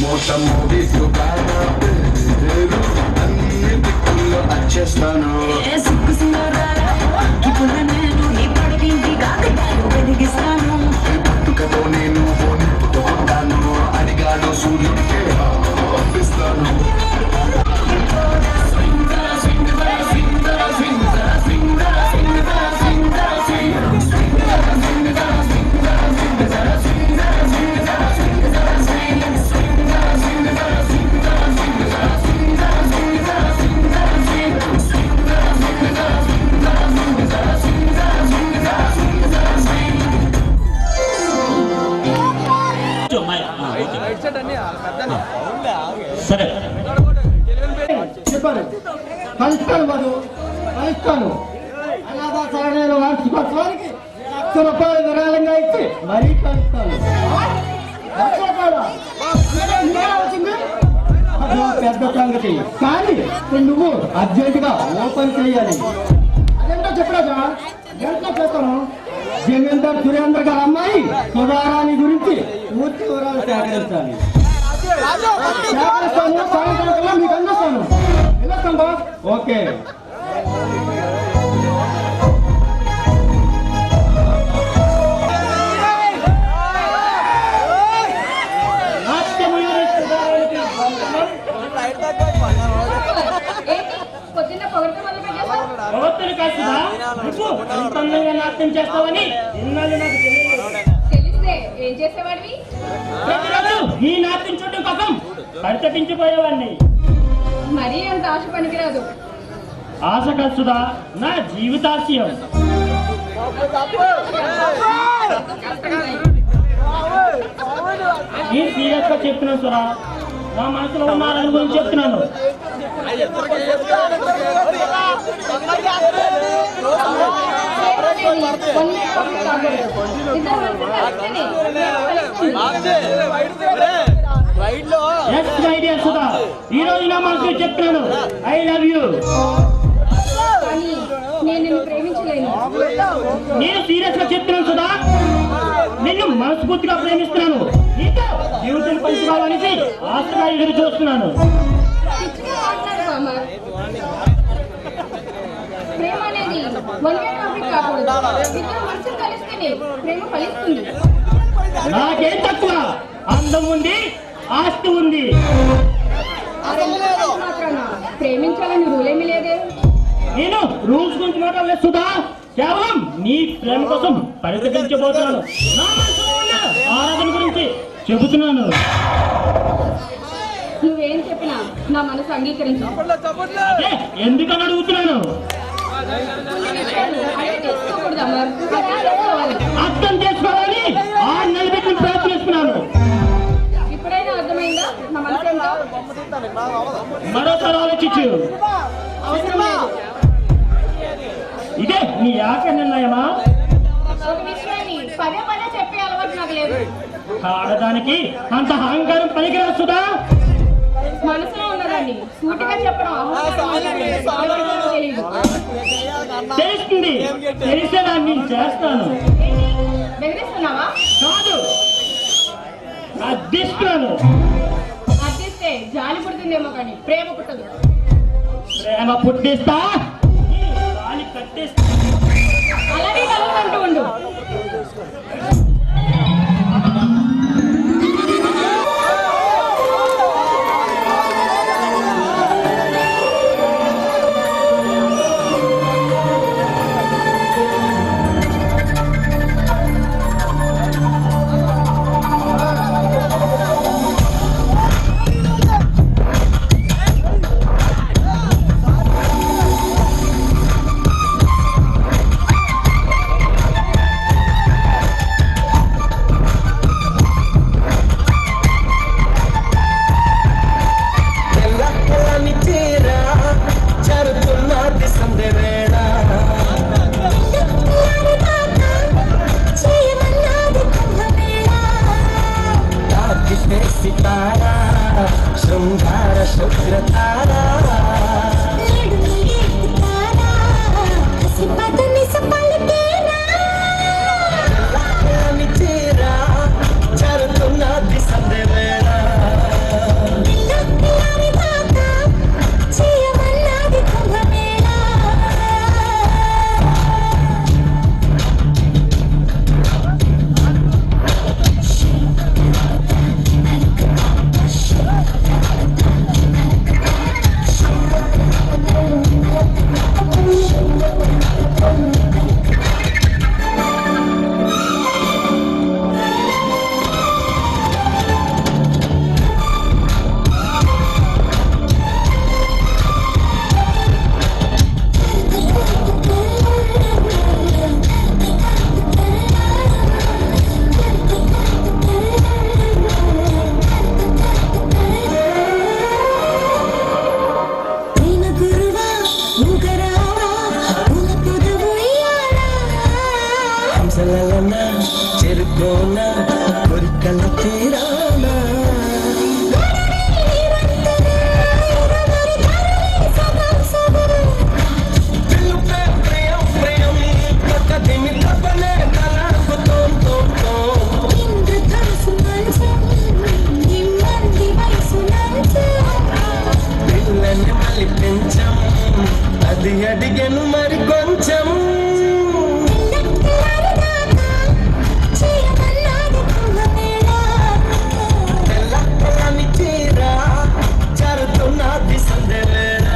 మోసం మోగిస్తుగాను అన్ని దిక్కుల్లో వచ్చేస్తాను. బతుకతో నేను నింపుతూ ఉంటాను. అడిగాను సూర్యుడికే పంపిస్తాను. సరే చెప్పారు కలుస్తాను మధు కలుస్తాను. అనాథాశ్రమాల వార్షికోత్సవానికి ₹1,00,000 విరాళంగా ఇచ్చి మరీ కలుస్తాను. అదో పెద్ద సంగతి, కానీ నువ్వు అర్జెంటుగా ఓపెన్ చేయాలి. అదేంటో చెప్పరాజా, ఎంత చేస్తాను. జమీందార్ సురేంద్ర గారి అమ్మాయి సుధారాణి గురించి పూర్తి వివరాలు సేకరించాలి. సాయంత్రం మీకు అందిస్తాను. వెళ్ళొస్తాం బాస్. ఓకే. నాట్యం చేస్తావని ఇన్నాళ్ళు నాకు తెలిస్తే ఏం చేసేవాడివి? ప్రతిరోజు ఈ నాట్యం చూడటం కోసం పరితపించిపోయేవాడిని. మరీ అంత ఆశ పనికిరాదు. ఆశ కలుసుదా నా జీవితాశయం. నేను సీరియస్ గా చెప్తున్నాను సురా, నా మనసులో ఉన్న గురించి చెప్తున్నాను. ఈ రోజు నా మనసు చెప్తున్నాను, ఐ లవ్ యూ. నేను ప్రేమించలేను. నేను సీరియస్ గా చెప్తున్నాను సుధా, నిన్ను మనస్ఫూర్తిగా ప్రేమిస్తున్నాను. నీతో జీవితం పంచుకోవాలనేసి ఆశగా ఎదురు చూస్తున్నాను. ప్రేమ అనేది ఒకే టాపిక్ కాకూడదు. ఇద్దరు మనసులు కలిస్తేనే ప్రేమ ఫలిస్తుంది. నాకేం తక్కువ, అందం ఉంది, ఆస్తి ఉంది. ప్రేమించాలని రూలేమీ లేదే. నేను రూల్స్ గురించి మాట్లాడలేదు సుధా, కేవలం నీ ప్రేమ కోసం పరితపించబోతున్నాను. నా మనసులో ఉన్న ఆరాధన గురించి చెబుతున్నాను. నువ్వేం చెప్పినా నా మనసు అంగీకరించు. ఎందుకని అడుగుతున్నాను? అర్థం చేసుకోవాలి, 6 నెలలు పెట్టి ప్రయత్నిస్తున్నాను. ఇప్పుడైనా అర్థమైందా నా మనసు ఏంటో? మరోసారి ఆలోచించు. అవసరం లేదు. ఇదే నీ ఆఖరి నిర్ణయమా? ఒక విషయాన్ని పదే పదే చెప్పే అలవాటు నాకు లేదు. ఆడదానికి అంత అహంకారం పనికిరా సుధా. మనసులో ఉన్నదాన్ని సూటిగా చెప్పడం తెలుస్తుంది, తెలిసేదాన్ని నేను చేస్తాను. బెదిరిస్తున్నావా? కాదు, అర్థిస్తున్నాను. అర్థిస్తే జాలి పుడుతుందేమో కానీ ప్రేమ పుట్టదు. ప్రేమ పుట్టిస్తా, కట్టేస్తా. అలాగే కలుగుతుంటూ ఉండు. గాలి పెంచం అది అడిగను మరి కొంచెం తెల్లని చీర జరుగుతున్నది సందేవేళ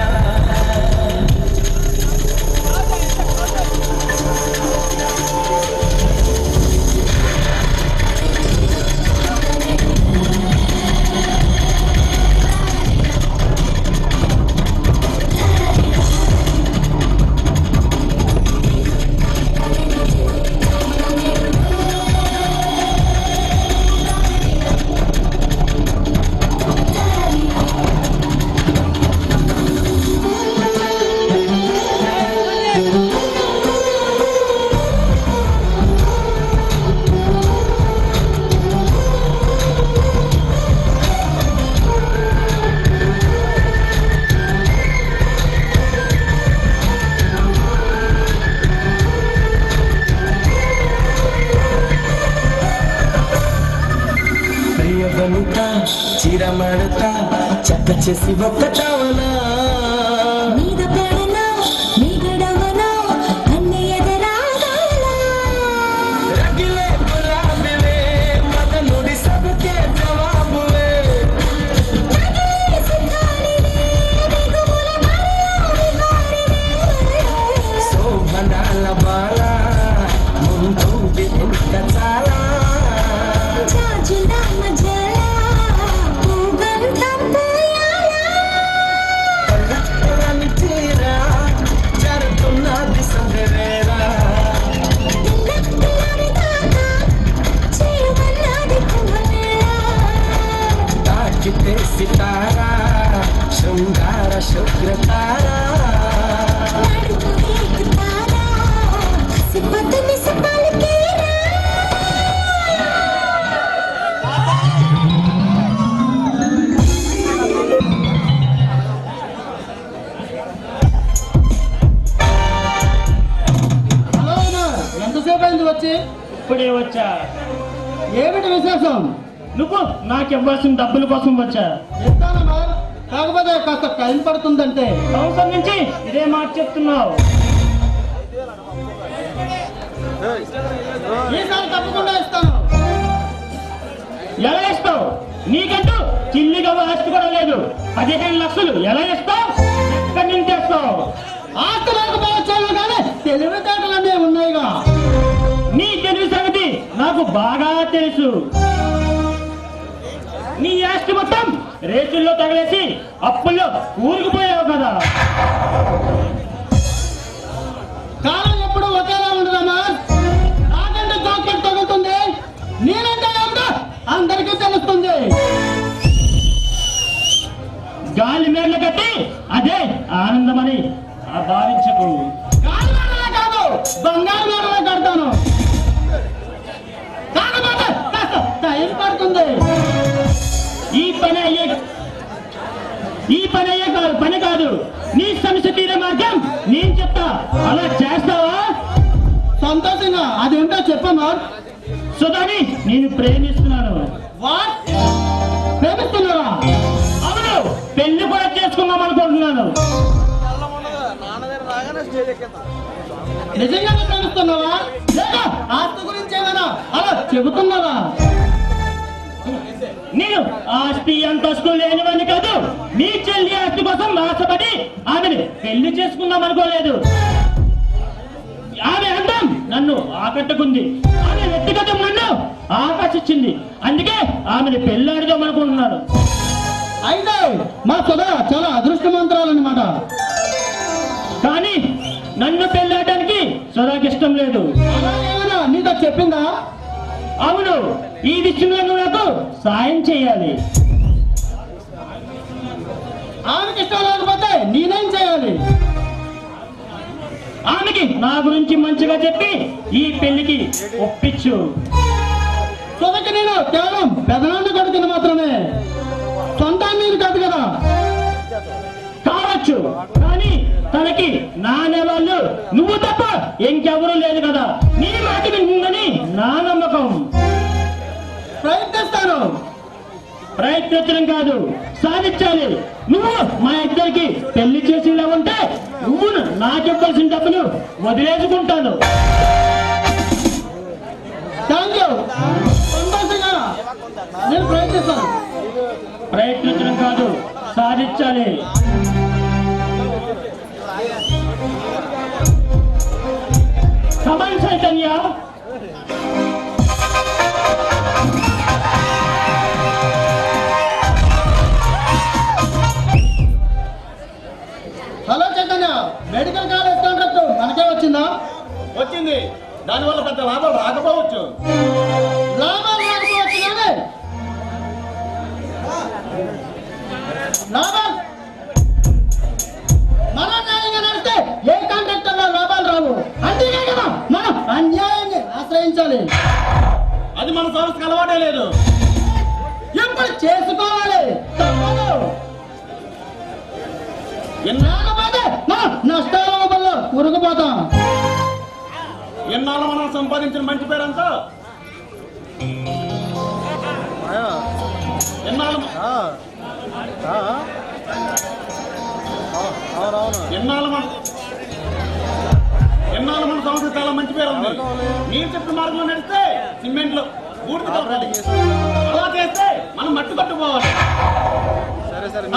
ప్రియవనిత చిరమడత చెత్త చేసి ఒక్క తావనా మీద పడనా మిగడవనా అన్ని ఎదరాగాలా రగిలే గులాబీవే మగ నుడి సబకే జవాబువే శోభనాల బాల ముందుంది ఎంత చాలా చాచులా మజలా పూగంతం పోయాలా తెల్లని చీర జరుగుతున్నది సందేవేళ తెల్లదాకా చేయమన్నది కుమవేళ తాకితే సితారా శృంగార శుభ్రతారా నడుపు ఎక్కుతారా సిబ్బతని సిబ్బాలకేరా హలో అన్నా, ఎంతసేపు అయింది వచ్చి? ఇప్పుడే వచ్చా. ఏమిటి విశేషం? నువ్వు నాకు ఇవ్వాల్సిన డబ్బుల కోసం వచ్చా. చెప్తానమ్మా, కాకపోతే కాస్త టైం పడుతుందంటే. సంవత్సరం నుంచి ఇదే మాట చెప్తున్నావు. ఈసారి తప్పకుండా ఇస్తాను. ఎలా ఇస్తావు? నీకంటూ చిల్లిగా ఆస్తి కూడా లేదు. 15 లక్షలు ఎలా ఇస్తావు? ఎక్కడి నుంచి తెస్తావు? ఆస్తి లేకపోవచ్చాను కానీ తెలివితేటలన్నీ ఉన్నాయిగా. నీ తెలివి సంగతి నాకు బాగా తెలుసు. నీ ఆస్తి మొత్తం రేసుల్లో తగిలేసి అప్పుల్లో ఊరుకుపోయావు కదా. కాలం ఎప్పుడు ఒకేలా ఉండదమ్మా. నాకంటే జాకెట్ తగులుతుంది, నేనంటే ఏమిటో అందరికీ తెలుస్తుంది. గాలి మేడలు కట్టి అదే ఆనందమని భావించకు. గాలి మేడలే కాదు, బంగారు మేడలే కడతాను. కాకపోతే కాస్త టైం పడుతుంది. ఈ పని అయ్యే పని కాదు. నీ సమస్య తీరే మార్గం నేను చెప్తా. అలా చేస్తావా? సంతోషంగా అదేంటో చెప్పమ్మా. సుధాని నేను ప్రేమిస్తున్నాను. వాట్? ప్రేమిస్తున్నారా? అవును, పెళ్లి కూడా చేసుకుందాం అనుకుంటున్నాను. నిజంగానే ప్రేమిస్తున్నావా లేక ఆస్తి గురించి ఏమైనా అలా చెబుతున్నావా? నేను ఆస్తి అంతస్తు లేనివని కాదు. మీ చెల్లి ఆస్తి కోసం ఆశపడి ఆమెను పెళ్లి చేసుకుందాం అనుకోలేదు. ఆమె అందం నన్ను ఆకట్టుకుంది. ఆమె వ్యక్తిగతం నన్ను ఆకర్షించింది. అందుకే ఆమెను పెళ్ళాడుదాం అనుకుంటున్నాను. అయితే మా సుధా చాలా అదృష్టవంతురాలన్నమాట. కానీ నన్ను పెళ్ళాడడానికి సుధాకి ఇష్టం లేదు. అలా ఏమైనా నీతో చెప్పిందా? అవును, ఈ విషయంలో నువ్వు నాకు సాయం చేయాలి. ఆమెకి ఇష్టం లేకపోతే నేనేం చేయాలి? ఆమెకి నా గురించి మంచిగా చెప్పి ఈ పెళ్లికి ఒప్పించు. సుధకి నేను కేవలం పెదనాన్న కొడుకుని మాత్రమే, సొంతాన్ని నేను కాదు కదా. కావచ్చు, కానీ తనకి నానే వాళ్ళు నువ్వు తప్ప ఇంకెవరూ లేదు కదా. నీ మాట వింటుందని నా నమ్మకం. ప్రయత్నిస్తాను. ప్రయత్నించడం కాదు, సాధించాలి. నువ్వు మా ఇద్దరికి పెళ్లి చేసేలా ఉంటే నువ్వు నాకు ఇవ్వాల్సిన డబ్బులు వదిలేసుకుంటాను. Thank you. సంతోషంగా నేను ప్రయత్నిస్తాను. ప్రయత్నించడం కాదు, సాధించాలి. Kamal Chaitanya, hello Chaitanya, medical college contract మనకే వచ్చిందా? వచ్చింది. దానివల్ల పెద్ద లాభాలు రాకపోవచ్చు. లాభాలు రాకపోవచ్చు కానీ లాభాలు మన న్యాయంగా నడిస్తే ఏ కాంట్రాక్టర్లో లాభాలు రావు. అంతేనే కదా మనం అన్యాయాన్ని ఆశ్రయించాలి. అది మన సంస్థకు అలవాటే లేదు. ఇప్పుడు చేసుకోవాలి, తప్పదు. లేకపోతే మనం నష్టాల రూపంలో ఉరుకుపోతాం. ఎన్నాళ్ళు మనం సంపాదించిన మంచి పేరంతా ఎన్నాళ్ళు మన సంస్థ చాలా మంచి పేరు ఉంది. మీరు చెప్పిన మార్గంలో నడిస్తే సిమెంట్లో పూర్తి కలపాలి. అలా చేస్తే మనం మట్టి పట్టుకోవాలి.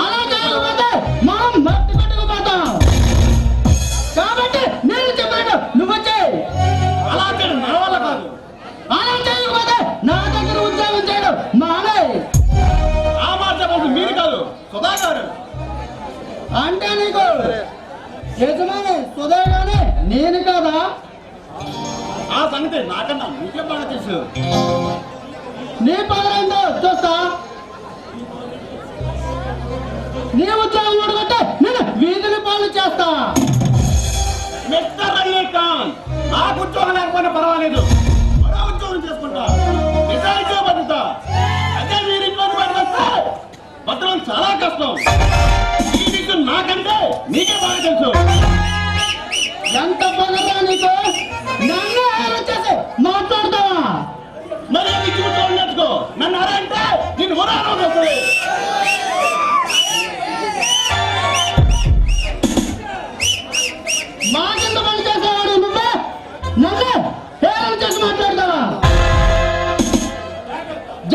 అలా చేయకపోతే మనం మట్టి పట్టుకుపోతాం. కాబట్టి నేను చెప్పాను, నువ్వు వచ్చేయి. అలా చేయడం నా వల్ల కాదు. అలా చేయకపోతే నా దగ్గర ఉద్యోగం చేయడం మానే. ఆ మాట చెప్పదు మీరు కాదు, సుధాకర్. అంటే నీకు యజమాని సుధేగానే నేను కాదా? ఆ సంగతి నాకన్నా మీకే బాగా తెలుసు. నీ పదరైందో చూస్తా. నీ ఉద్యోగం ఊడగొట్టే నేను వీధిని పాలు చేస్తా. మిస్టర్ అలీ ఖాన్, నాకు ఉద్యోగం లేకపోయినా పర్వాలేదు, మరో ఉద్యోగం చేసుకుంటా. నిజాయితీ బతుకుతా. అదే మీరు ఇంట్లో పడితే బతకడం చాలా కష్టం. ఈ విషయం నాకంటే నీకే బాగా తెలుసు. ఎంత పగరా నీకు? నన్ను ఆలోచించి మాట్లాడతావా? మరి నీకు ఉద్యోగం నేర్చుకో. నన్ను అరే అంటే నేను ఉరాలో వస్తుంది. మా కింద పని చేసేవాడు నువ్వే నన్ను హేళన చేసి మాట్లాడతావా?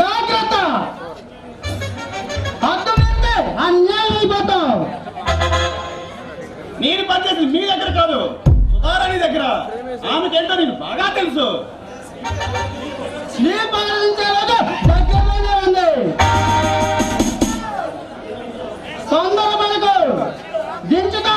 జాగ్రత్త, హద్దు మీరితే అన్యాయం అయిపోతావు. నేను పనిచేసి మీ దగ్గర కాదు, సుధారాణి దగ్గర. ఆమెకేంటో నేను బాగా తెలుసు. నీ పగలించే రోజు దగ్గరలోనే ఉంది. తొందర పడకు, దించుతా.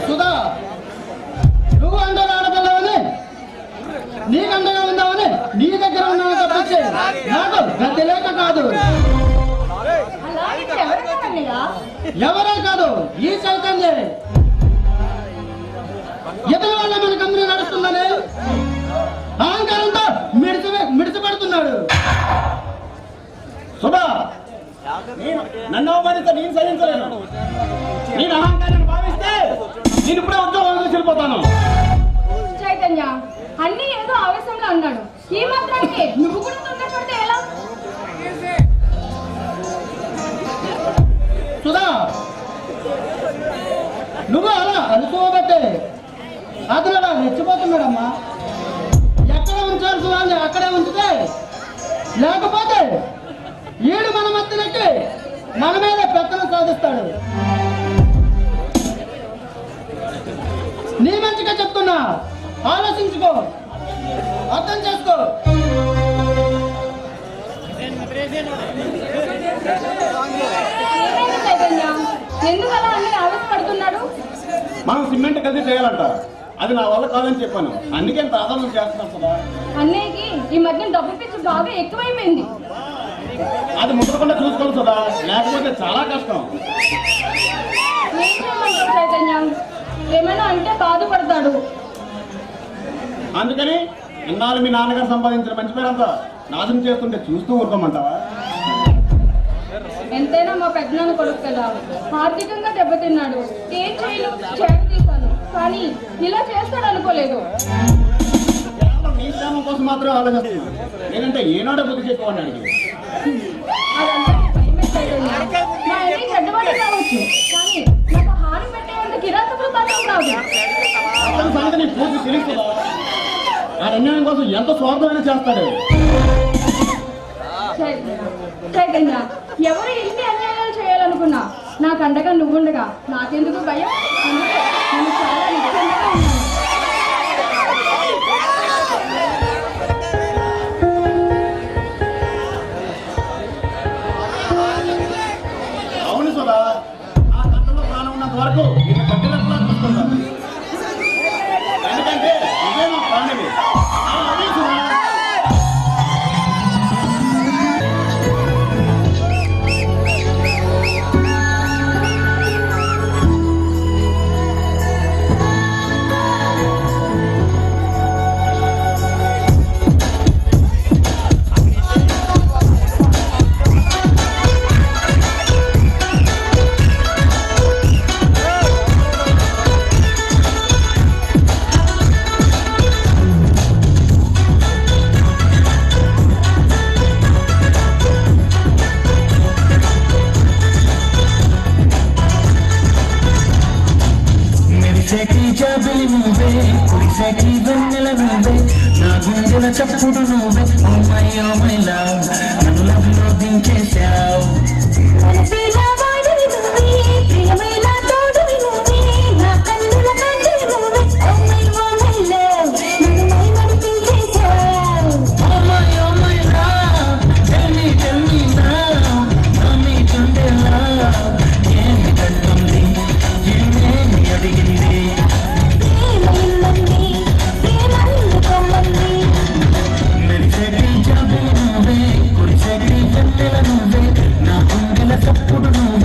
సుధా, నువ్వు అండగా ఆడపిల్లవని నీకు అండగా ఉందామని నీ దగ్గర ఉన్నావు తప్పించి నాకు గతి లేక కాదు. ఎవరే కాదు, ఈ చైతన్య ఇతని వల్ల మన కంపెనీ నడుస్తుందని అహంకారంతో మిడిచిపడుతున్నాడు. సుధా, నన్ను అవమానిస్తే నేను సహించలేను. నేను అహంకారాన్ని భావిస్తే నేను ఇప్పుడే ఉద్యోగం వెళ్ళిపోతాను. చైతన్య అన్ని ఏదో ఆవేశంలో అన్నాడు. ఈ మాత్రానికి నువ్వు కూడా తొందరపడితే ఎలా? అతను రెచ్చిపోతున్నాడమ్మా. ఎక్కడ ఉంచాల్సిన వాళ్ళని అక్కడే ఉంచితే, లేకపోతే ఈడు మన మధ్యనెక్కి మన మీద పెత్తనం సాధిస్తాడు. నీ మంచిగా చెప్తున్నా, ఆలోచించుకో, అర్థం చేసుకో. ఏమైంది చైతన్య? ఎందుకు అలా అన్ని ఆవేశపడుతున్నాడు? మనం సిమెంట్ కలిసి చేయాలంట. అది నా వల్ల కాదని చెప్పాను, అందుకే ఇంత ఆందోళన చేస్తున్నాం కదా. అన్నయ్యకి ఈ మధ్య డబ్బు పిచ్చి బాగా ఎక్కువైపోయింది. అది ముట్టకుండా చూసుకోవాలి కదా, లేకపోతే చాలా కష్టం. ఏం చేయమంటావు చైతన్య? ఏమైనా అంటే బాధపడతాడు. అందుకని ఇన్నాళ్ళు మీ నాన్నగారు సంపాదించిన మంచి పేరంతా నాశనం చేస్తుంటే చూస్తూ ఊరుకోమంటావా? ఎంతైనా మా పెద్దనాన్న కొడుకు కదా, ఆర్థికంగా దెబ్బతిన్నాడు. ఏం చేయను, చేస్తాను, కానీ ఇలా చేస్తాడు అనుకోలేదు. కేవలం నీ క్షేమం కోసం మాత్రమే ఆలోచిస్తున్నాను, లేదంటే ఏనాడో బుద్ధి చెప్పేవాడిని అడిగి. అదంతా భయమే చైతన్య. మా అన్ని చెడ్డవాడు కావచ్చు, కానీ నాకు హాని పెట్టేంత కిరాతకులు మాత్రం రాదు. అతని సంగతి నీకు పూర్తి తెలుస్తుందా? ఆ అన్యాయం కోసం ఎంత స్వార్థమైనా చేస్తాడు. చైతన్య, ఎవరు ఎన్ని అన్యాయాలు చేయాలనుకున్నా నాకు అండగా నువ్వుండగా నాకెందుకు భయం? అందుకే నేను చాలా నిశ్చయంగా ఉన్నాను. అవును సదా, ఆ గంటలో ప్రాణం ఉన్నంత వరకు నేను కట్టినట్లా చూసుకుంటాను. ఎందుకంటే ఇదే నా ప్రాణమే. అదే సుధా. మెరిసేటి జాబిలి నువ్వే, కురిసేటి వెన్నెల నువ్వే, నా గుండెల చప్పుడు నువ్వే. ఓ మై లవ్, నన్ను లవ్ లో దించేశావు. మనసేల వాడివి నువ్వే, ప్రియమైన తోడువి నువ్వే, నా కన్నుల కంటివి నువ్వే. ఓ మై లవ్, నన్ను మైమరిపించేశావు. Oh my love, tell me now, మమ్మీ చుండే love, ఏమి కంటుంది, ఏమేమి అడిగింది. ప్రేమల్లంది, ప్రేమల్లుకోమంది. మెరిసేటి జాబిలి నువ్వే, కురిసేటి వెన్నెల నువ్వే, నా గుండెల చప్పుడు నువ్వే.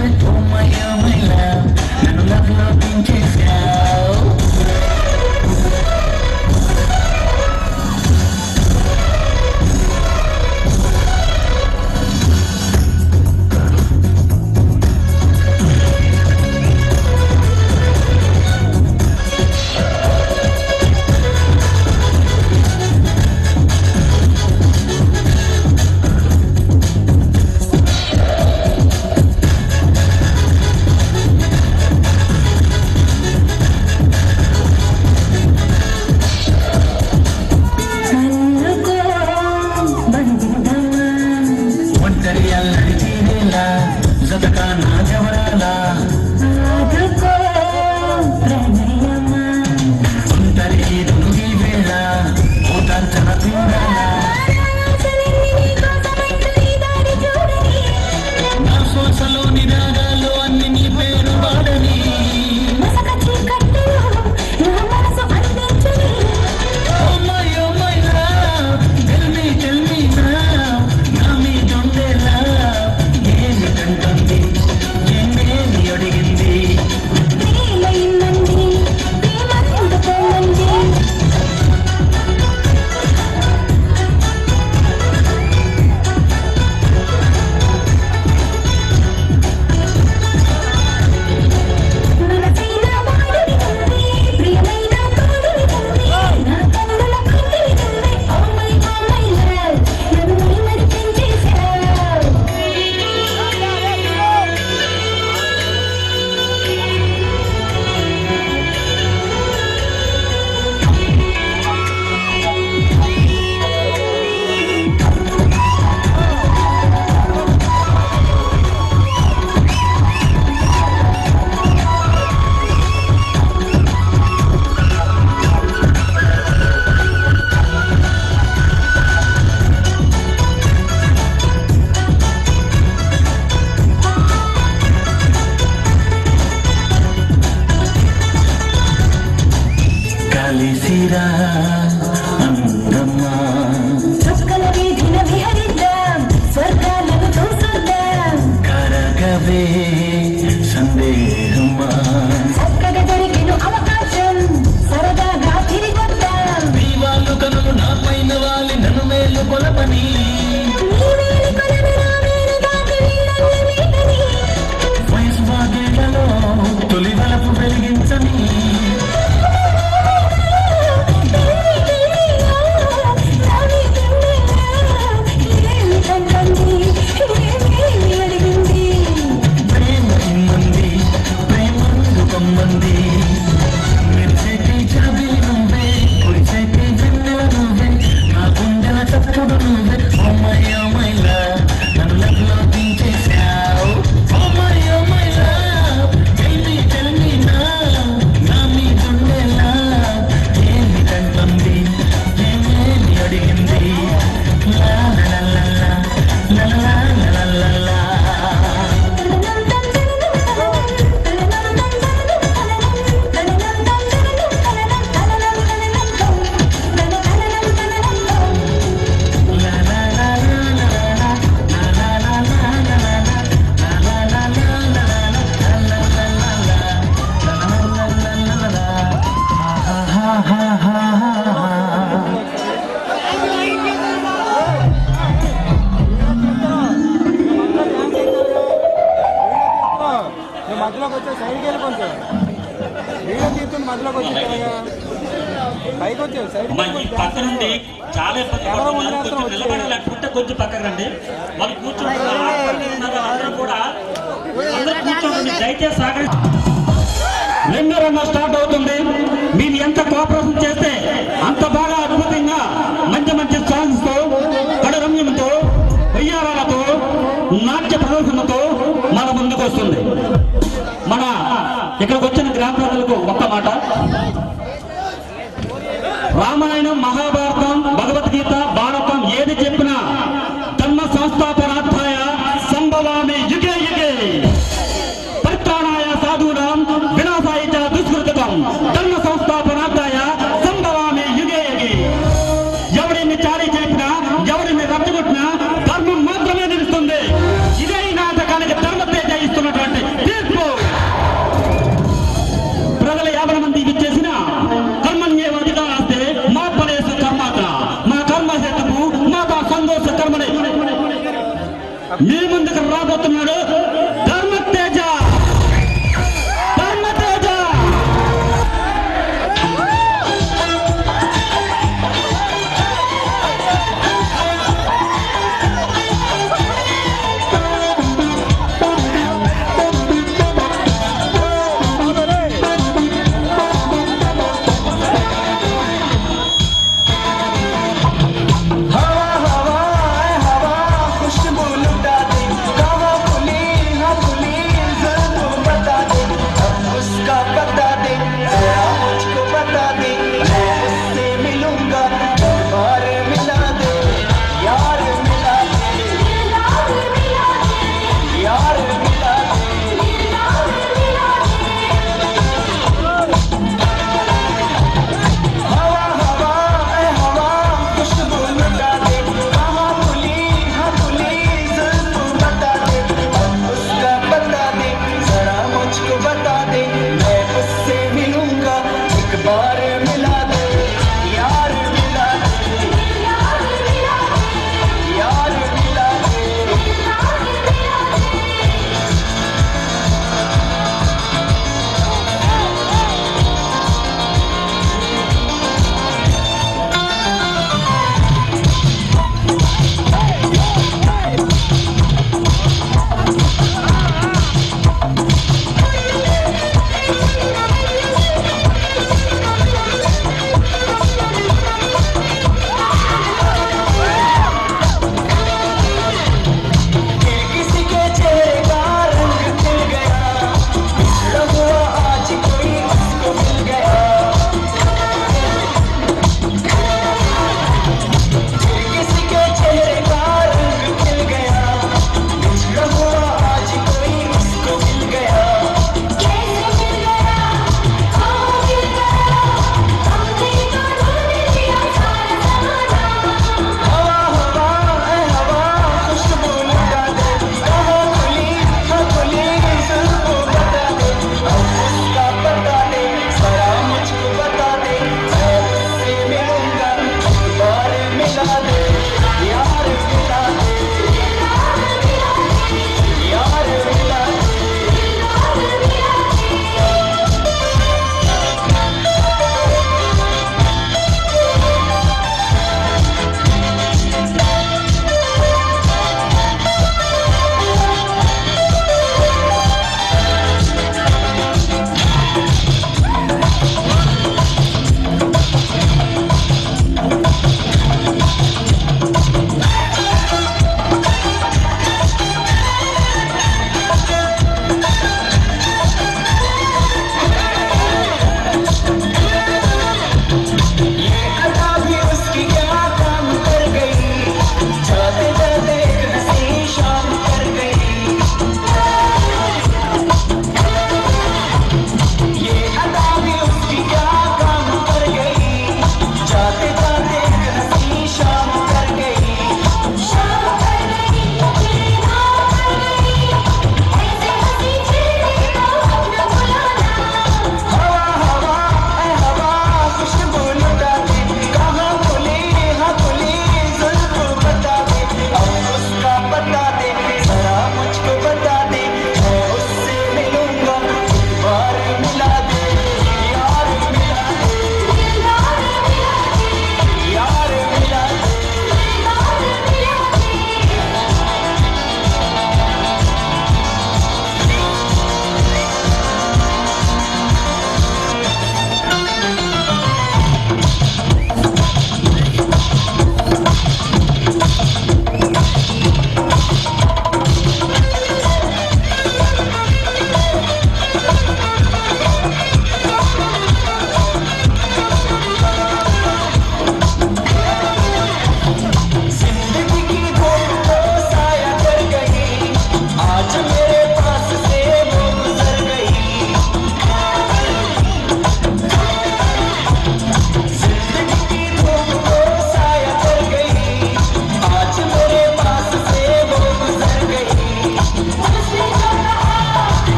కలిసిరా అందమ్మా చుక్కల వీధిన విహరిద్దాం స్వర్గాలను చూసొద్దాం కరగవే సందేహమా చక్కగా దొరికిన అవకాశం సరదాగా తిరిగొద్దాం దీవాలు కనులు నా పైన వాలి నన్ను మేలు కొలపని నీ వేలి కొలను నా వేలు దాటి వీడల్ల మీదని వయసు బాగేళ్లలో తొలి వలపు వెలిగించని ప్రేమ ఇమ్మంది ప్రేమందు కమ్మంది మెరిసేటి జాబిలి నువ్వే కురిసేటి వెన్నెల నువ్వే నా గుండెల చప్పుడు నువ్వే ఓ మై లవ్ నన్ను లవ్లో దించేశావు oh my love tell me నా మీదుండేలా ఏమిటంటుంది ఏమేమి అడిగింది లా లా లా లా లా లా లా లా మధ్యలోకి వచ్చే సైడ్కి వెళ్ళి కొంచెం వీడియో తీస్తుంది మధ్యలోకి వచ్చి పైకి వచ్చేది సైడ్ ఈ పక్క నుండి చాలా ఇబ్బంది పడుతున్నారు. కొంచెం నిలబడలేకపోతే కొంచెం పక్కకు రండి. వాళ్ళు కూర్చుంటున్నారు అందరూ కూడా అందరూ కూర్చోండి. దయచేసి సహకరి. రెండో స్టార్ట్ అవుతుంది. మీరు ఎంత కోఆపరేషన్ చేస్తే అంత బాగా అద్భుతంగా మంచి మంచి సాంగ్స్ తో కడరమ్యంతో ఉయ్యారాలతో నాట్య ప్రదర్శనతో మన ముందుకు వస్తుంది. మన ఇక్కడికి వచ్చిన గ్రామ ప్రజలకు ఒక్క మాట, రామాయణం మహాభారతం భగవద్గీత భారతం ఏది చెప్పినా ధర్మ సంస్థాపనార్థాయ సంభవామి యుగే యుగే పరిత్రాణాయ సాధూనాం వినాశాయ చ దుష్కృతం ధర్మ సంస్థాపనార్థాయ సంభవామి యుగే యుగే. ఎవరిని చారీ చెప్పినా ఎవరిని రచ్చగొట్టినా ధర్మం మాత్రమే నిలుస్తుంది. ఇదే ఈ నాటకానికి ధర్మతేజ ఇస్తున్నటువంటి తీర్పు. ప్రజల 50 మంది ఇచ్చేసిన కర్మణ్యేవాధికారాస్తే మా ఫలేషు కర్మాత మా కర్మ హేతుకు మా సంతోష కర్మని మీ ముందుకు రాబోతున్నాడు ధర్మతేజ. ధర్మతేజ खुशबू लुटा दे कहाँ खुली हाँ खुली ज़रूर बता दे अब उसका बता दे जरा मुझको बता दे मैं उससे मिलूंगा बार मिला दे यार मिला दे यार मिला दे हवा हवा ऐ हवा खुशबू लुटा दे कहाँ खुली हाँ खुली ज़रूर बता दे अब उसका बता दे जरा मुझको बता दे मैं उससे मिलूंगा एक बार मिला दे यार मिला दे यार मिला दे Thank you.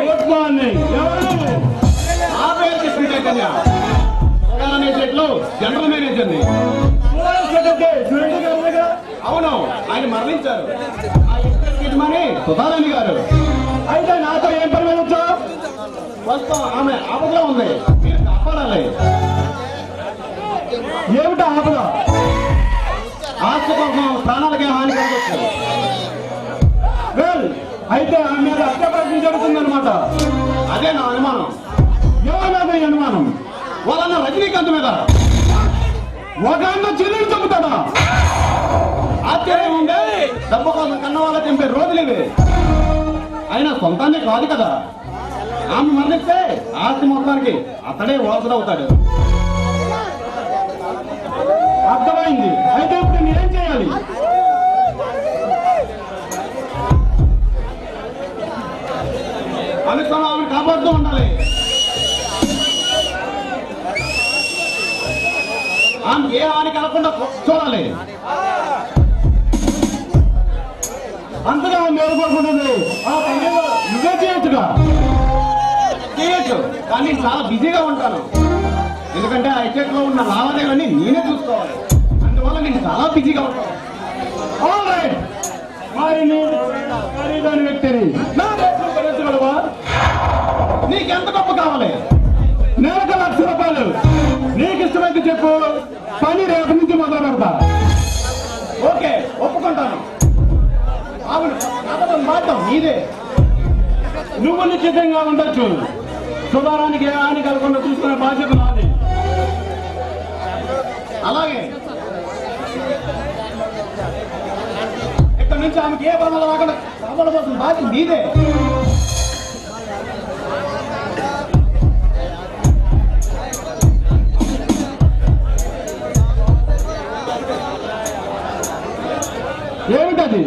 Good morning. ఎవరు? నా పేరు కృష్ణ చైతన్య. ప్రధాన సెట్లో జనరల్ మేనేజర్ని. అవును, ఆయన మరణించారు. ఆ ఇద్దరు యజమాని సుధారాణి గారు. అయితే నాతో ఏం పని వెళ్ళొచ్చు? ప్రస్తుతం ఆమె ఆపదలో ఉంది, మీరు కాపాడాలి. ఏమిటో ఆపద? ఆస్తి కోసం ప్రాణాలకే హాని కలిగొచ్చు. వెల్, అయితే ఆమె మీద హత్య ప్రయత్నం జరుగుతుందన్నమాట. అదే నా అనుమానం. ఎవరి మీద అనుమానం? వాళ్ళన్న రజనీకాంత్ మీద. ఒక అన్న చెల్లెలు చంపుతాడా? ఆశ్చర్యం ఉంది. డబ్బు కోసం కన్న వాళ్ళ చంపే రోజులు ఇవి. అయినా సొంతాన్ని కాదు కదా. ఆమె మరణిస్తే ఆస్తి మొత్తానికి అతడే వారసుడవుతాడు. అర్థమైంది. అయితే ఇప్పుడు నేనేం చేయాలి? అనుకున్న ఆమెను కాపాడుతూ ఉండాలి. ఆమె ఏ హాని కలగకుండా చూడాలి. అంతగా మేలుకోకుండా ఆ పని నువ్వే చేయొచ్చుగా. చేయొచ్చు, కానీ నేను చాలా బిజీగా ఉంటాను. ఎందుకంటే ఆ ఎక్సెట్లో ఉన్న లావాదేవీలన్నీ నేనే చూసుకోవాలి. అందువల్ల నేను చాలా బిజీగా ఉంటాను. ఆల్రైట్, మరి నేను ఖరీదైన వ్యక్తిని నా రేట్లు భరించగలవా? నీకెంత డబ్బు కావాలి? నెలకు ₹1,00,000. నీకు ఇష్టమైతే చెప్పు, పని రేపు నుంచి మొదలు పెడతా. ఓకే, ఒప్పుకుంటాను. అవును, మాత్రం నీదే. నువ్వు నిశ్చితంగా ఉండొచ్చు. సుధారానికి ఏ హాని కలగకుండా చూసుకునే బాధ్యత నాది. అలాగే ఇక్కడ నుంచి ఆమెకి ఏ పనులు రాకుండా కాపాడబోతున్న బాధ్యత నీదే. ఏమిటది?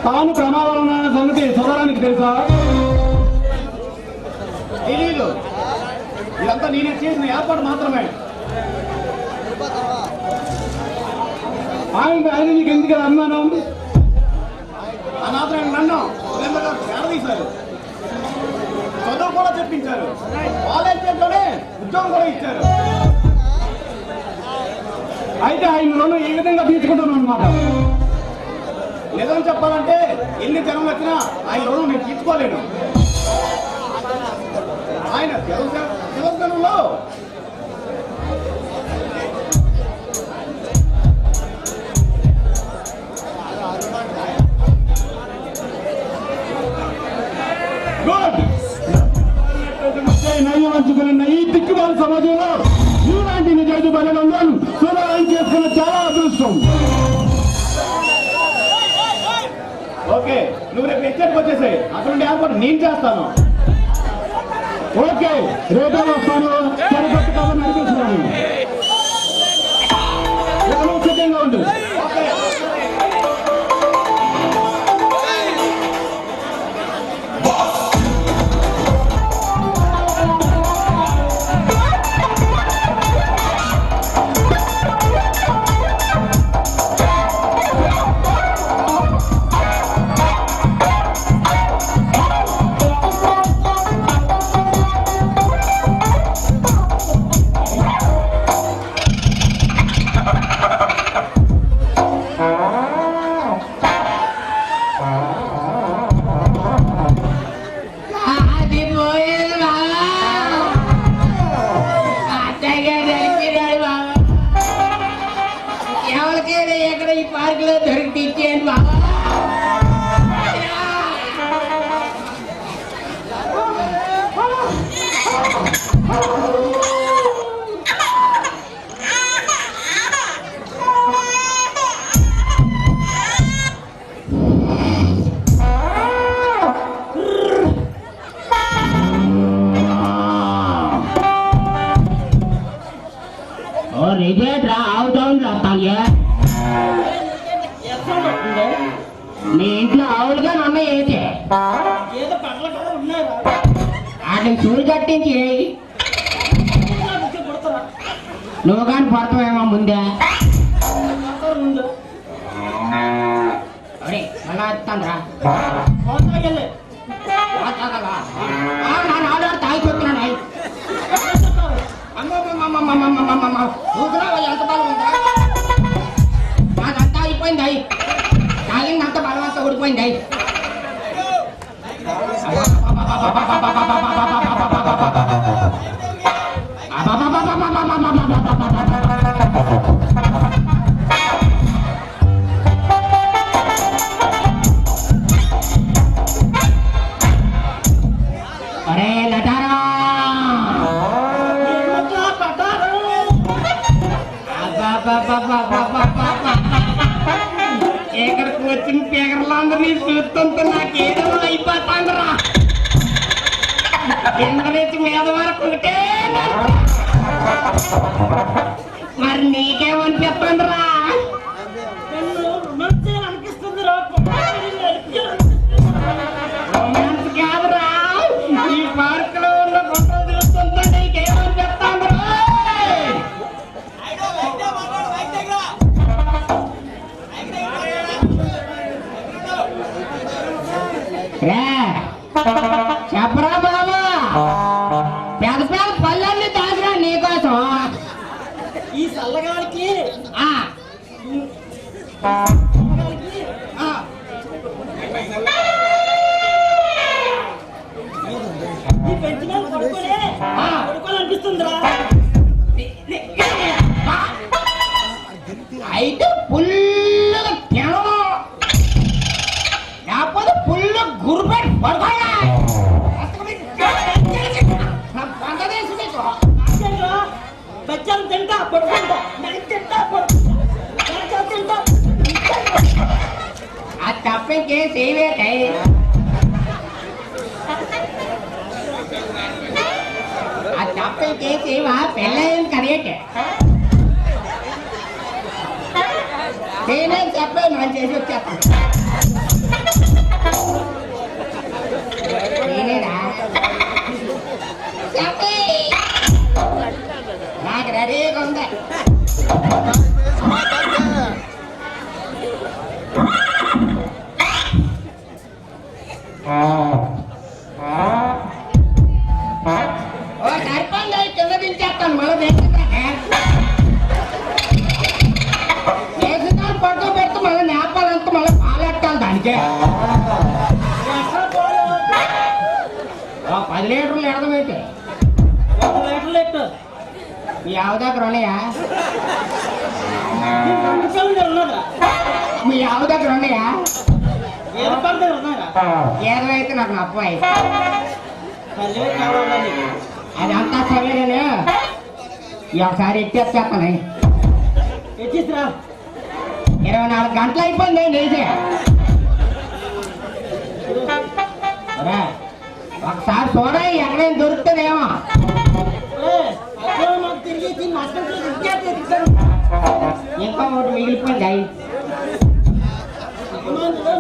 తాను ప్రమాదంలో ఉన్న సంగతి సుధారానికి తెలుసా? తెలీదు. ఇదంతా నేనే చేసిన ఏర్పాటు మాత్రమే. ఆయన నీకు ఎందుకు అనుమానం? ఆ మాత్రం నన్ను తీశారు, చదువు కూడా చెప్పించారు, కాలేజీలోనే ఉద్యోగం కూడా ఇచ్చారు. అయితే ఆయన రుణం ఈ విధంగా తీసుకుంటున్నాను అన్నమాట. నిజం చెప్పాలంటే ఎన్ని జనం వచ్చినా ఆయన రుణం నేను తీసుకోలేను. ఆయన తెలంగాణలో నయ్యవంచుకున్న ఈ దిక్కుమాల సమాజంలో ఇలాంటి నిజాయితీ బలగంలో సుధారణ చేసుకున్న చాలా అదృష్టం. ఓకే, నువ్వు రేపు ఎచ్చటికి వచ్చేసాయి. అటువంటి ఏర్పాటు నేను చేస్తాను. ఓకే, రేపు వస్తాను. సరిపట్టుకోవాలని అనిపిస్తున్నాను. సిద్ధంగా ఉండు. వాటిని చూడు కట్టించి నువ్వు కానీ పడతావేమో ముందే అరే అలా ఎత్తాండ్రా నాలుగు తాగి చెప్తున్నాను ఎంత బలం ఉందా నాదంతా అయిపోయింది అయి తాగిందంత బలం అంతా ఊడిపోయింది అయి అరే లటారా ఎక్కడికి వచ్చిన పేగర్లందరినీ చూస్తుంటే నాకేదో అయిపోతాందిరా కింద నుంచి మీద వరకు ఒకటే మరి నీకేమనిపిస్తుందిరా రొమాన్స్ కాదురా ఈ పార్క్ లో ఉన్న గుంటలు చూస్తుంటే నీకేమనిపిస్తుందిరా చెప్పరా బాబా పెద్ద పెద్ద పళ్ళన్నీ దాచిరా నీకోసం ఈ చల్లగాడికి ఈ పెంచి మీద పడుకోవాలనిపిస్తుందిరా అయితే పుల్లుగా తినము లేకపోతే పుల్లు గురుపెట్టి పడుకోయా బచ్చాలు తింటా పడుకుంటా తింటా తింటా అది తప్పింకేం చేయలేక అది తప్పింకేం చేయవా పెళ్ళేం కడిగేటే నేనేం చెప్పాను అని చేసి వచ్చేస్తాను నేనేనా చెప్పి నాకు రెడీగా ఉంది ఓ సరిపోయింది కింద దించేస్తాను మళ్ళీ వేసుకొని పడుకో పెడితే మళ్ళీ నేపాలంతా మళ్ళీ పాలెట్టాలి దానికే 10 లీటర్లు ఎడదమైతే 1 లీటర్లు ఎట్టు మీ ఆవు దగ్గర ఉన్నాయా మీ ఆవు దగ్గర ఉన్నాయా ఏదో అయితే నాకు అబ్బాయి అదంతా సరేనే ఒకసారి ఎట్టేస్తాను ఎట్టిస్తా 24 గంటలు అయిపోయింది లేచే ఒకసారి చూడ ఎక్కడైనా దొరుకుతుందేమో ఇంకా ఒకటి మిగిలిపోయింది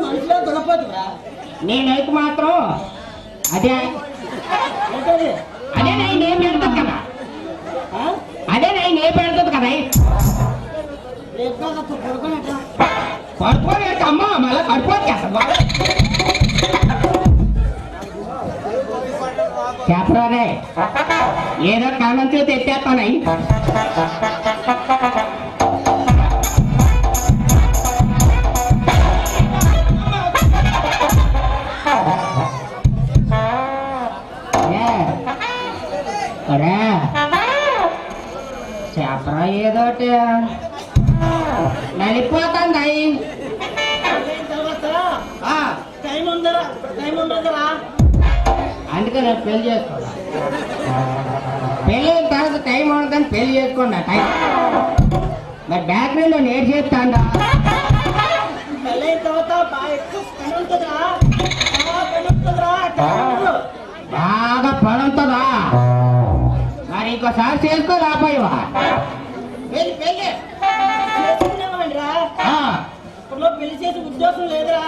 మనిషిలో దొరకపోతుందా నేనైతే మాత్రం అదే అదే నేను పెడుతుంది కదా అదే నేను పెడుతుంది కదా పడుకోని అమ్మ మళ్ళీ పడిపోతుంది చెప్పరానే ఏదో కారణం చూసి ఎత్తేస్తానయి చెప్పరా ఏదోటి నలిపోతుంది టైం ఉండదురా అందుకే నేను పెళ్లి చేసుకోవాలి పెళ్ళి అయిన తర్వాత టైం ఉండదని పెళ్లి చేసుకోండి టైం మరి బేకరీలో నేర్ చేస్తాండా పెళ్ళైన తర్వాత బాగా ఎక్కువ పని ఉంటుందా బాగా పని ఉంటుందా మరి ఇంకోసారి చేసుకోలేకపోయావా పెళ్ళి పెళ్ళి చేసుకునేవాడిరా ఇప్పట్లో పెళ్లి చేసే ఉద్దేశం లేదురా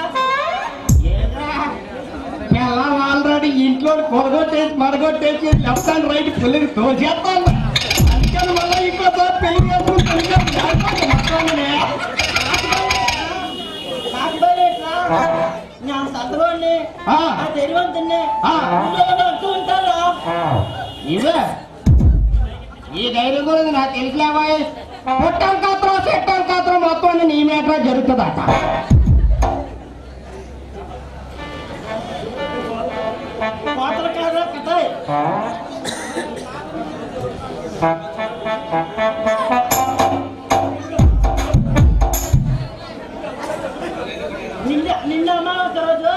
పిల్లం ఆల్రెడీ ఇంట్లో కొడగొట్టేసి మడగొట్టేసి లెఫ్ట్ అండ్ రైట్ పెళ్లికి తోచేస్తాను. అందుకని మళ్ళీ ఇంకోసారి పెళ్లి చేసుకుంటాను. నాకు బయలుదేరా నేను సంతలోని తెలివంతున్నే అంటూ ఉంటారా ఇవే ఈ ధైర్యం గురించి నాకు తెలుసులేవా? పుట్టం కాత్రం చెట్టం కాత్రం మొత్తం అన్ని నీ మేట జరుగుతుందట. కోతల కాదా కథ నిన్న అమావాస్య రోజు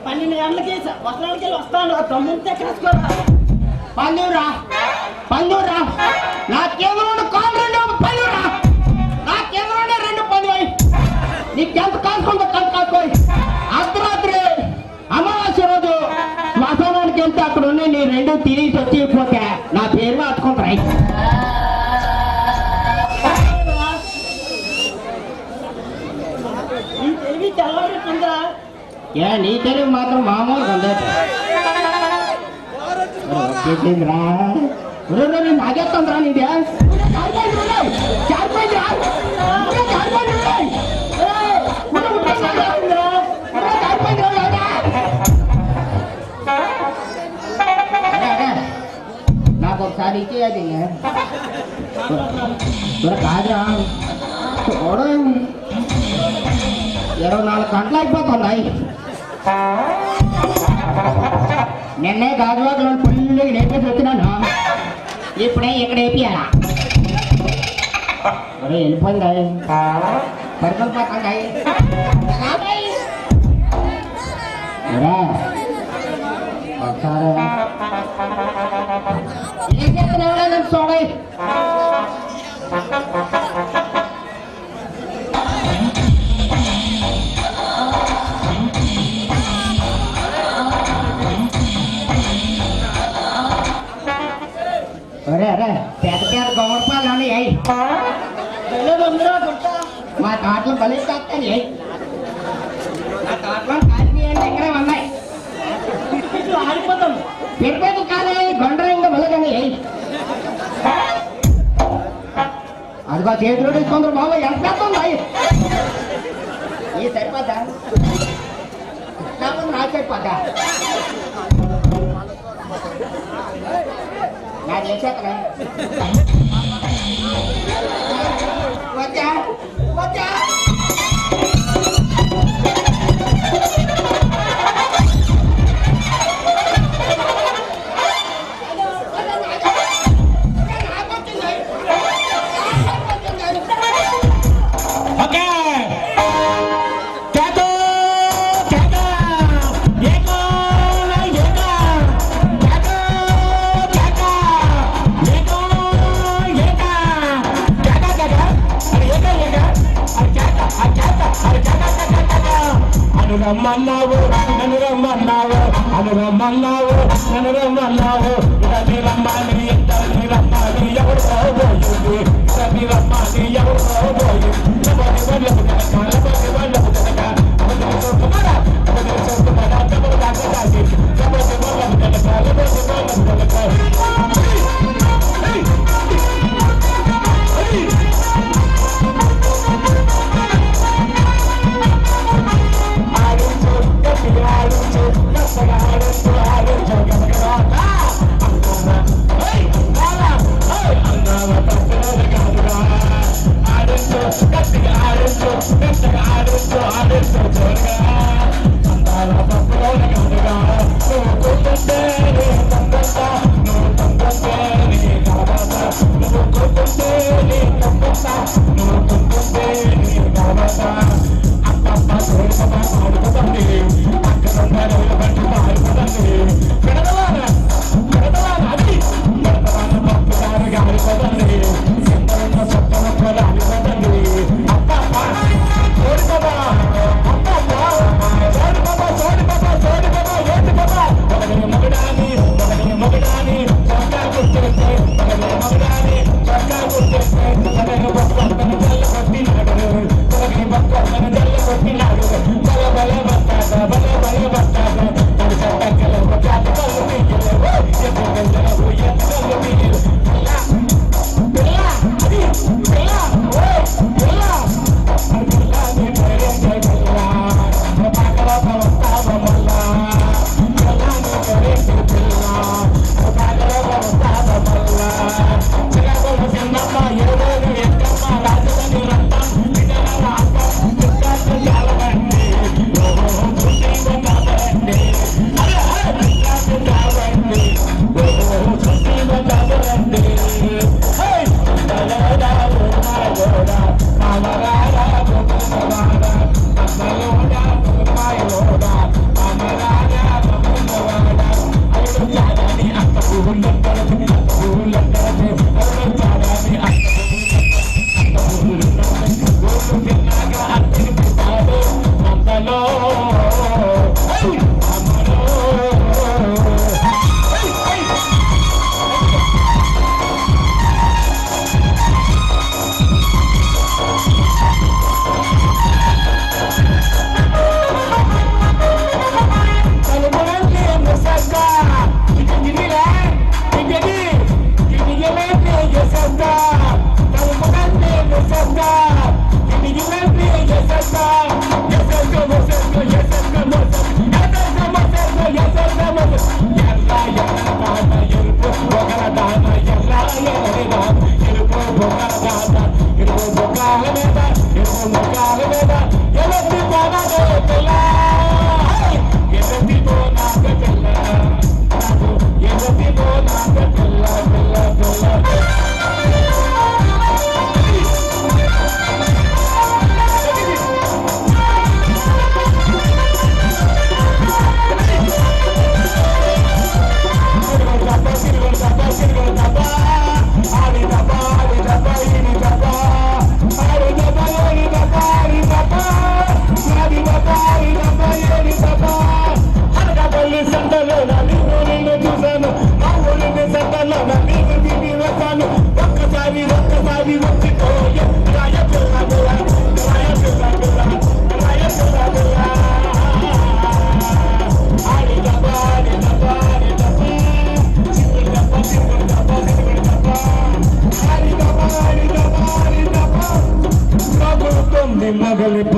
12 గంటలకి వస్త్రాలకి వస్తాను. తమ్ముడితే ఎక్కడేసుకోరా పందురా పందురా నా కేంద్రంలో కాలు 2 పందురా నా కేంద్రంలో 2 పందు నీకెంత కాసుకుంటా కంత కాసుకోయి. అర్ధరాత్రి అమావాస్య రోజు శ్మశానానికి వెళ్తే అక్కడ ఉన్న నీ 2 తిరిగి వచ్చిపోతే నా పేరు మార్చుకుంటాయి. నీ తెలివి తెల్లవారుతుందా నీ తెలివి మాత్రం మామూలుగా ఉండదు. వచ్చేసిందిరా నాగేస్తుందిరా నీదే నాకు ఒకసారి ఇచ్చేది కాదురా చూడు 24 గంటలు అయిపోతున్నాయి. నిన్నే గాజువాకలో ఫుల్గా నేర్పేసి వచ్చినాను. ఇప్పుడే ఇక్కడ వేపియాలా వెళ్ళిపోయింది పడుకోపోతుంది. ఒకసారి ఏం చేస్తున్నావు చూడ అరే అరే పెద్ద పెద్ద గౌరపాలు అయ్యాయి. మా కాట్లో బలిస్తాను. నా కాట్లో కాల్చి ఎక్కడే ఉన్నాయి. ఆడిపోతాం పెరిపేట కాలే గొండ్రంగా బలగని అదిగో చేతిలో తీసుకుంటారు బాబు. ఎంత పెద్ద ఉన్నాయి ఈ సరిపోద్దా నాకు సరిపోద్దా నాకు చేసేతలే వచ్చా వచ్చా రమ్మన్నావు నన్ను రమ్మన్నావు అనురమ్మన్నావు నన్ను రమ్మన్నావు రవి రమ్మని ఇద్దరిని రమ్మని ఎవరు పోయింది రవి రమ్మని ఎవరు పోయింది I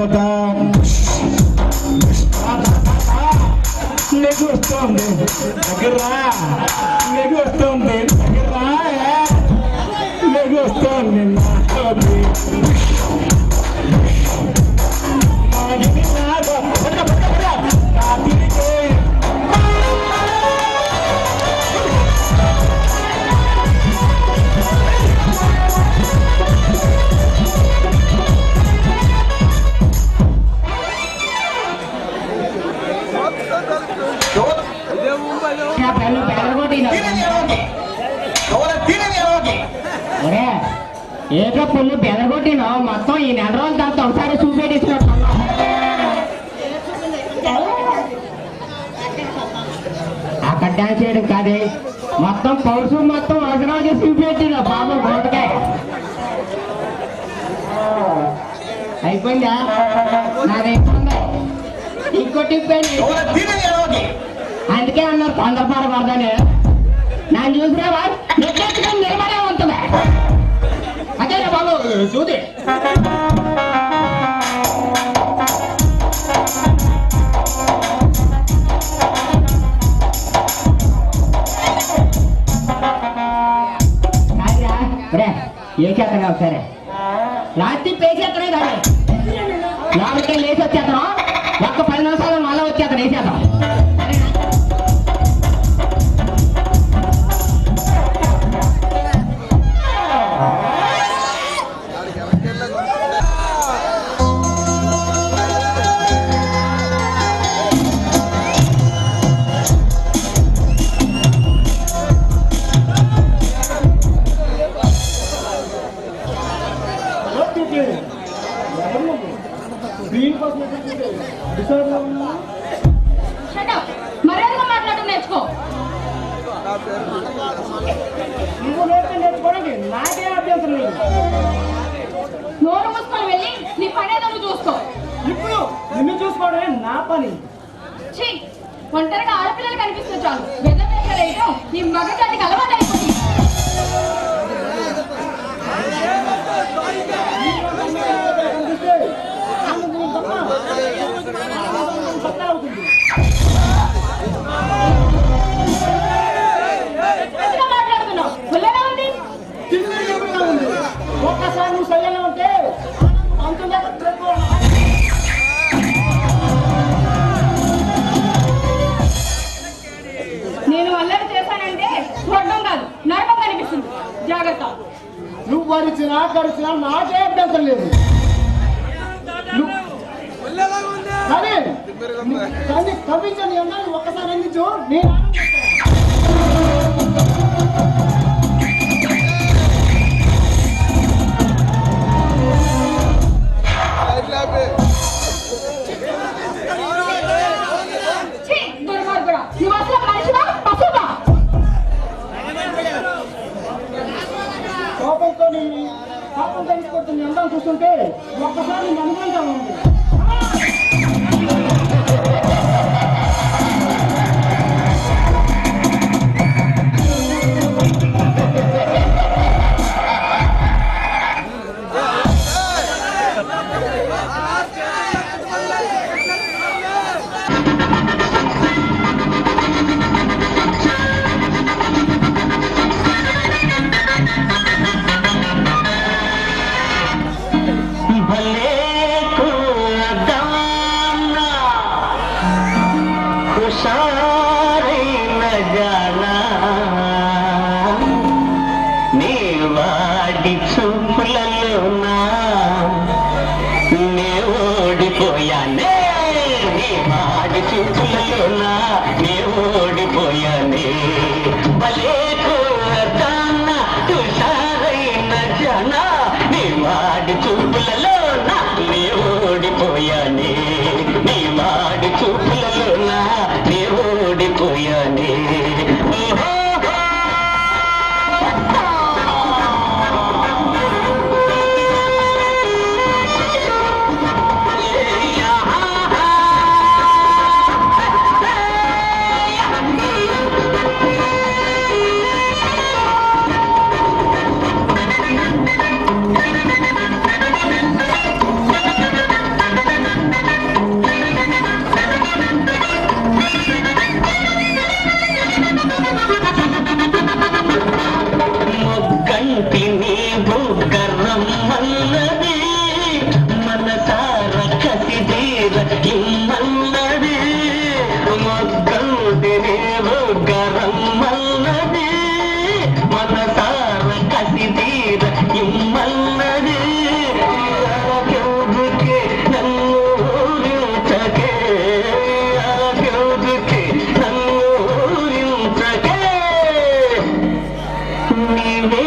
వెళ్ళిపోతా నీకు వస్తుంది దగ్గర నీకు వస్తుంది దగ్గర నీకు వస్తుంది నాతోటి ఏదో పుల్లు బెదగొట్టినా మొత్తం ఈ నెల రోజుల తర్వాత ఒకసారి చూపెట్టేసినట్టు అక్కడ డాన్స్ చేయడం కాదే మొత్తం పౌరుషం మొత్తం ఒకరోజు చూపెట్టిన బాబు గోటకాయ అయిపోయిందా నాదైపోయింది ఇంకోటి అందుకే అన్నారు తొందరపడకూడదని నన్ను చూసినావా నెట్టెత్తుకొని నిలబడే ఉంటుంది అదే బాబు చూది ఏ చేస్తున్నావు సరే రాత్రి పేసేత్తనే కానీ లోపలికి లేచి వచ్చేస్తాను ఒక్క 10 నిమిషాలు మళ్ళీ వచ్చేస్తాను వేసేద్దాం మర్యాదగా మాట్లాడటం నేర్చుకో నువ్వు నేర్చుకోవడానికి నాకే అభ్యంతరం లేదు. నోరు మూసుకొని వెళ్ళి నీ పనేదో నువ్వు చూసుకో. ఇప్పుడు నిన్ను చూసుకోవడమే నా పని. ఛీ, ఒంటరిగా ఆడపిల్లలు కనిపిస్తే చాలు వెదవేయడం నీ మగజాతికి అలవాటు అయిపోయింది. మాట్లాడుతున్నావు పుల్లగా ఉంది. ఒక్కసారి నువ్వు సరైన ఉంటే నేను అల్లరి చేశానంటే చూడడం కాదు నరకం కనిపిస్తుంది. జాగ్రత్త. నువ్వు వరిచినా కరిచినా నాకే అభ్యంతరం లేదు. కానీ కవించని అన్నాను ఒక్కసారి అందించు నేను పాపం కలిసిపోతుంది అందరం చూస్తుంటే ఒక్కసారి నేను అనుకుంటా ఉంది. రమ్మన్నది మనసార కసి తీర ఇమ్మన్నది ఆరోగ్యకే నన్ను ఊరించకే ఆరోగ్యకే నన్ను ఊరించకే నీవే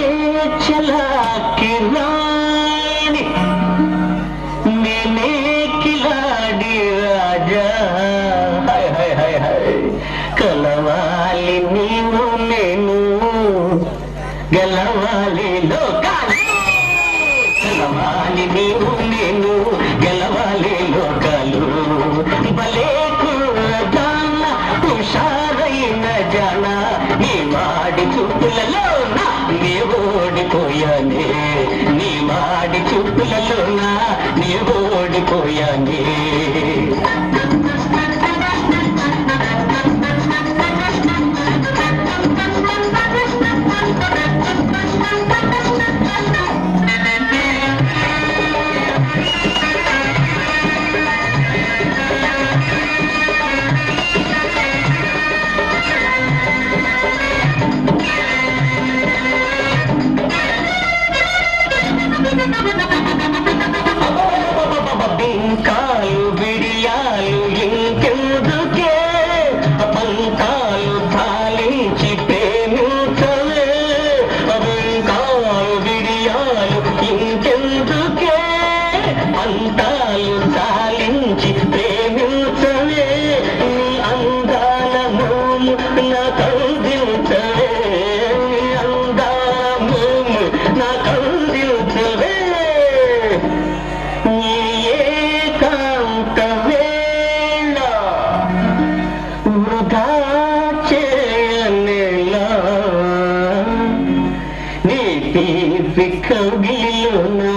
చలాకి రాణి నేనే కిలాడి రాజా హై హై హై హై కలవాలి నీవు నేను గెలవాలి లోకాలు కలవాలి నీవు నేను గెలవాలి లోకాలు భలే కుర్రదాన హుషారైన జన నీ వాడి చూపులలో నీ ఓడిపోయానే నీ వాడి చూపులలో నీ ఓడిపోయానే బింకాలు బిడియాలు ఇంకెందుకే పంకాలు తాలించి ప్రేమించలే బింకాలు బిడియాలు ఇంకెందుకే పంతాలు తాలించి ప్రేమించలే నీ అందాల మోము నా కందించలే నీ అందాల మోము నా కందించలే ఏకాంత వేళ వృధా చేయనేలా నీ తీపి కౌగిలిలోనా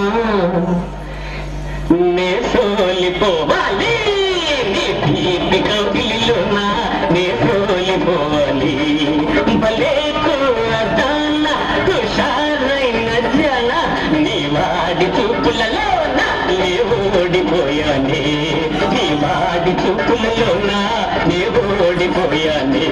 నే సోలిపోవాలి నీ తీపి కౌగిలిలోనా నే సోలిపోవాలి భలే కూరదాన హుషారైన జన నీ వాడి చూపులలో నీ ఓడిపోయానే నీ వాడి చూపులలో నీ ఓడిపోయానే